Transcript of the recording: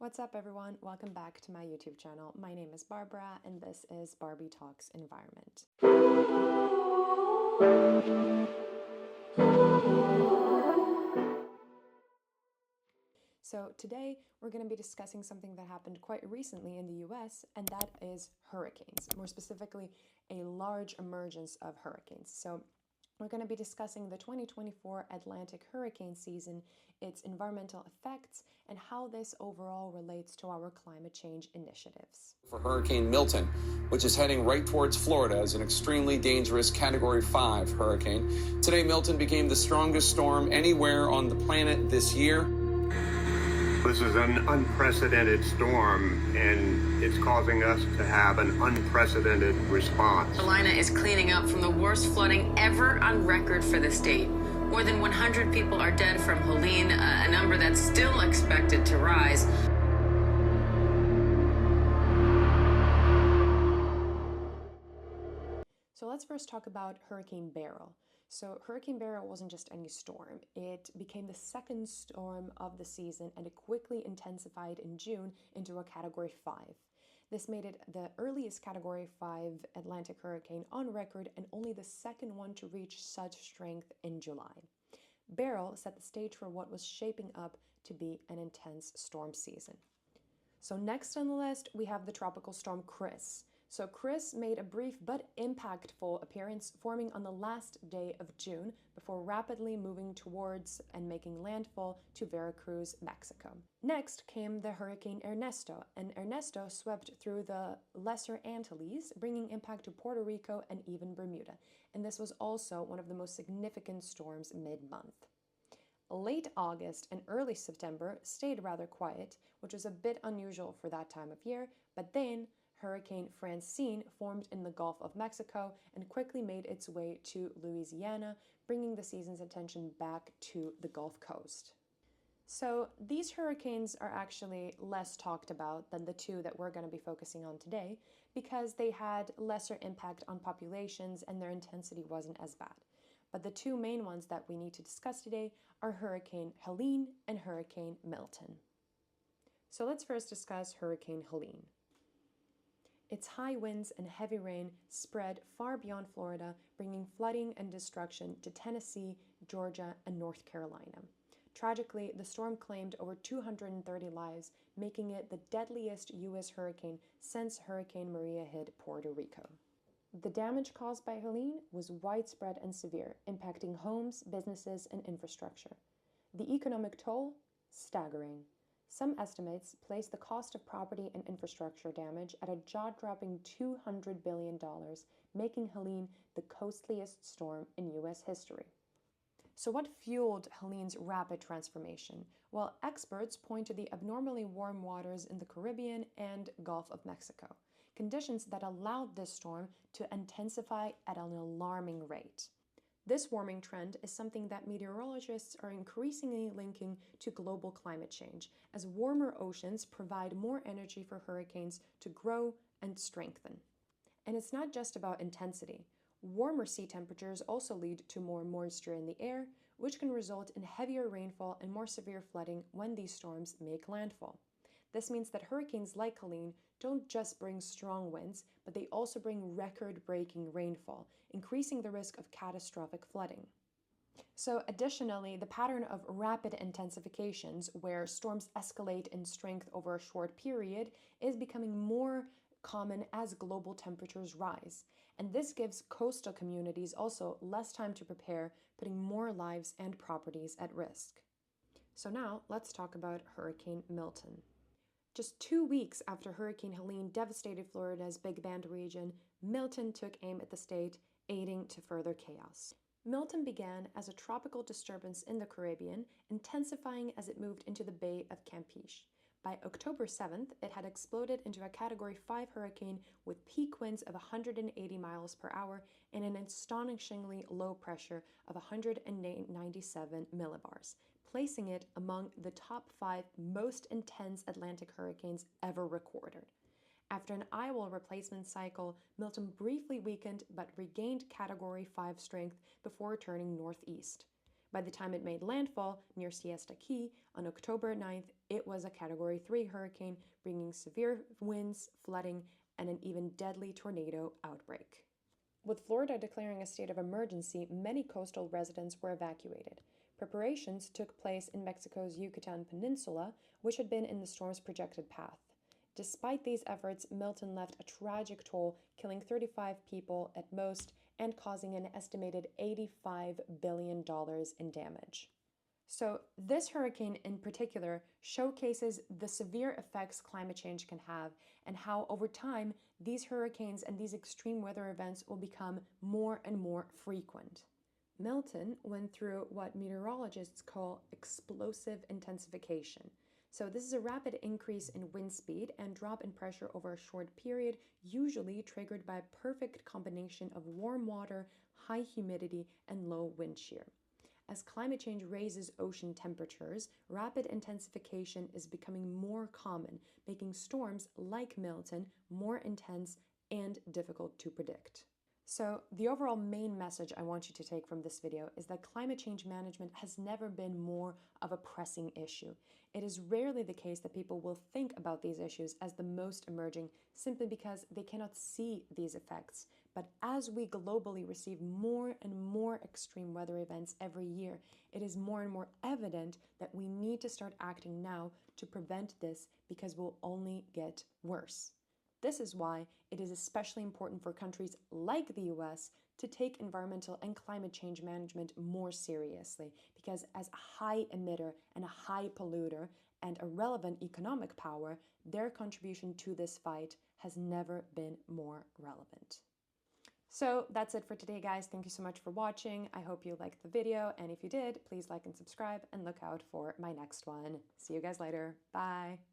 What's up, everyone? Welcome back to my YouTube channel. My name is Barbara, and this is Barbie Talks Environment. So today we're going to be discussing something that happened quite recently in the US, and that is hurricanes, more specifically a large emergence of hurricanes. So we're going to be discussing the 2024 Atlantic hurricane season, its environmental effects, and how this overall relates to our climate change initiatives. For Hurricane Milton, which is heading right towards Florida as an extremely dangerous Category 5 hurricane. Today, Milton became the strongest storm anywhere on the planet this year. This is an unprecedented storm, and it's causing us to have an unprecedented response. Helene is cleaning up from the worst flooding ever on record for the state. More than 100 people are dead from Helene, a number that's still expected to rise. So let's first talk about Hurricane Beryl. So Hurricane Beryl wasn't just any storm. It became the second storm of the season, and it quickly intensified in June into a Category 5. This made it the earliest Category 5 Atlantic hurricane on record and only the second one to reach such strength in July. Beryl set the stage for what was shaping up to be an intense storm season. So next on the list, we have the tropical storm Chris. So Chris made a brief but impactful appearance, forming on the last day of June before rapidly moving towards and making landfall to Veracruz, Mexico. Next came the Hurricane Ernesto, and Ernesto swept through the Lesser Antilles, bringing impact to Puerto Rico and even Bermuda. And this was also one of the most significant storms mid-month. Late August and early September stayed rather quiet, which was a bit unusual for that time of year, but then Hurricane Francine formed in the Gulf of Mexico and quickly made its way to Louisiana, bringing the season's attention back to the Gulf Coast. So these hurricanes are actually less talked about than the two that we're going to be focusing on today because they had lesser impact on populations and their intensity wasn't as bad. But the two main ones that we need to discuss today are Hurricane Helene and Hurricane Milton. So let's first discuss Hurricane Helene. Its high winds and heavy rain spread far beyond Florida, bringing flooding and destruction to Tennessee, Georgia, and North Carolina. Tragically, the storm claimed over 230 lives, making it the deadliest U.S. hurricane since Hurricane Maria hit Puerto Rico. The damage caused by Helene was widespread and severe, impacting homes, businesses, and infrastructure. The economic toll? Staggering. Some estimates place the cost of property and infrastructure damage at a jaw-dropping $200 billion, making Helene the costliest storm in U.S. history. So what fueled Helene's rapid transformation? Well, experts point to the abnormally warm waters in the Caribbean and Gulf of Mexico, conditions that allowed this storm to intensify at an alarming rate. This warming trend is something that meteorologists are increasingly linking to global climate change, as warmer oceans provide more energy for hurricanes to grow and strengthen. And it's not just about intensity. Warmer sea temperatures also lead to more moisture in the air, which can result in heavier rainfall and more severe flooding when these storms make landfall. This means that hurricanes like Helene don't just bring strong winds, but they also bring record-breaking rainfall, increasing the risk of catastrophic flooding. So additionally, the pattern of rapid intensifications, where storms escalate in strength over a short period, is becoming more common as global temperatures rise. And this gives coastal communities also less time to prepare, putting more lives and properties at risk. So now let's talk about Hurricane Milton. Just 2 weeks after Hurricane Helene devastated Florida's Big Bend region, Milton took aim at the state, aiding to further chaos. Milton began as a tropical disturbance in the Caribbean, intensifying as it moved into the Bay of Campeche. By October 7th, it had exploded into a Category 5 hurricane with peak winds of 180 miles per hour and an astonishingly low pressure of 197 millibars, placing it among the top 5 most intense Atlantic hurricanes ever recorded. After an Iowa replacement cycle, Milton briefly weakened but regained Category 5 strength before turning northeast. By the time it made landfall near Siesta Key on October 9th, it was a Category 3 hurricane, bringing severe winds, flooding, and an even deadly tornado outbreak. With Florida declaring a state of emergency, many coastal residents were evacuated. Preparations took place in Mexico's Yucatan Peninsula, which had been in the storm's projected path. Despite these efforts, Milton left a tragic toll, killing 35 people at most and causing an estimated $85 billion in damage. So this hurricane in particular showcases the severe effects climate change can have and how over time these hurricanes and these extreme weather events will become more and more frequent. Milton went through what meteorologists call explosive intensification. So this is a rapid increase in wind speed and drop in pressure over a short period, usually triggered by a perfect combination of warm water, high humidity, and low wind shear. As climate change raises ocean temperatures, rapid intensification is becoming more common, making storms like Milton more intense and difficult to predict. So the overall main message I want you to take from this video is that climate change management has never been more of a pressing issue. It is rarely the case that people will think about these issues as the most emerging simply because they cannot see these effects. But as we globally receive more and more extreme weather events every year, it is more and more evident that we need to start acting now to prevent this because we'll only get worse. This is why it is especially important for countries like the US to take environmental and climate change management more seriously, because as a high emitter and a high polluter and a relevant economic power, their contribution to this fight has never been more relevant. So that's it for today, guys. Thank you so much for watching. I hope you liked the video, and if you did, please like and subscribe and look out for my next one. See you guys later. Bye.